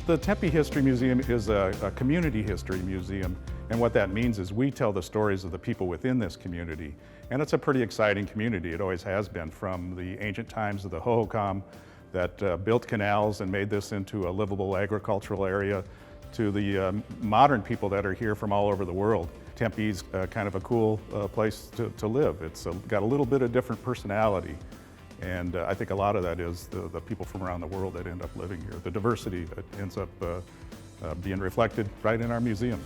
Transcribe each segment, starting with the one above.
The Tempe History Museum is a community history museum, and what that means is we tell the stories of the people within this community. And it's a pretty exciting community. It always has been, from the ancient times of the Hohokam that built canals and made this into a livable agricultural area, to the modern people that are here from all over the world. Tempe's kind of a cool place to live. It's got a little bit of different personality. And I think a lot of that is the people from around the world that end up living here, the diversity that ends up being reflected right in our museum.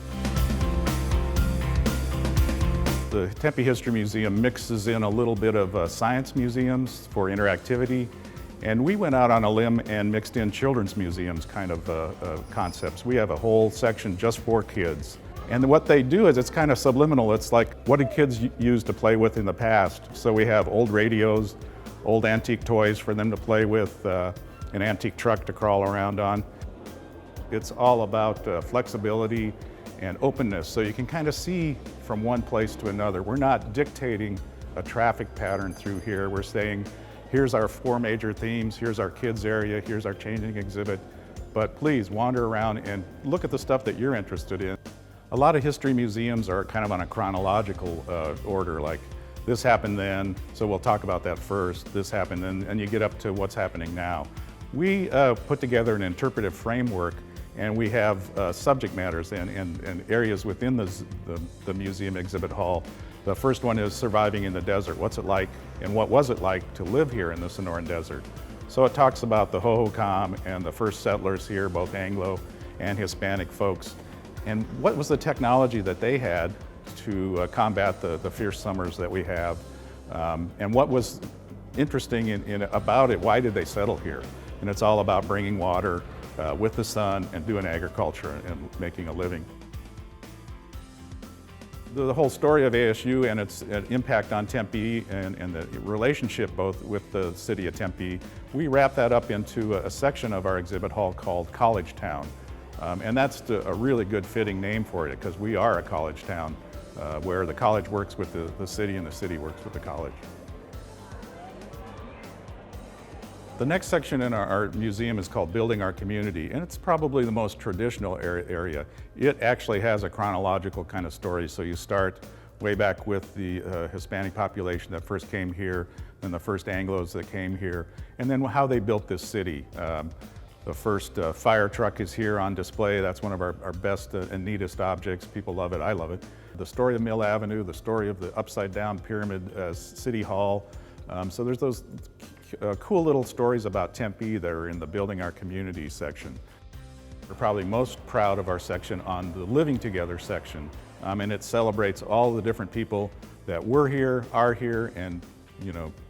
The Tempe History Museum mixes in a little bit of science museums for interactivity, and we went out on a limb and mixed in children's museums kind of concepts. We have a whole section just for kids. And what they do is it's kind of subliminal. It's like, what did kids use to play with in the past? So we have old radios, old antique toys for them to play with, an antique truck to crawl around on. It's all about flexibility and openness, so you can kind of see from one place to another. We're not dictating a traffic pattern through here. We're saying, here's our 4 major themes, here's our kids area, here's our changing exhibit, but please wander around and look at the stuff that you're interested in. A lot of history museums are kind of on a chronological order, like this happened then, so we'll talk about that first. This happened then, and you get up to what's happening now. We put together an interpretive framework, and we have subject matters and areas within the museum exhibit hall. The first one is surviving in the desert. What's it like, and what was it like to live here in the Sonoran Desert? So it talks about the Hohokam and the first settlers here, both Anglo and Hispanic folks, and what was the technology that they had to combat the fierce summers that we have, and what was interesting about it. Why did they settle here? And it's all about bringing water with the sun and doing agriculture and making a living. The whole story of ASU and its impact on Tempe and the relationship both with the city of Tempe, we wrap that up into a section of our exhibit hall called College Town. And that's a really good fitting name for it, because we are a college town where the college works with the city and the city works with the college. The next section in our museum is called Building Our Community, and it's probably the most traditional area. It actually has a chronological kind of story, so you start way back with the Hispanic population that first came here, then the first Anglos that came here, and then how they built this city. The first fire truck is here on display. That's one of our best and neatest objects. People love it, I love it. The story of Mill Avenue, the story of the upside down pyramid City Hall. So there's those cool little stories about Tempe that are in the Building Our Community section. We're probably most proud of our section on the Living Together section, and it celebrates all the different people that were here, are here, and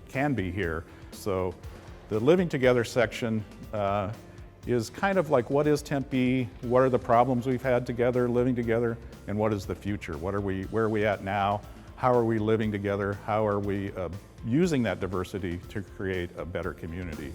can be here. So the Living Together section is kind of like, what is Tempe? What are the problems we've had together, living together, and what is the future? Where are we at now? How are we living together? How are we using that diversity to create a better community?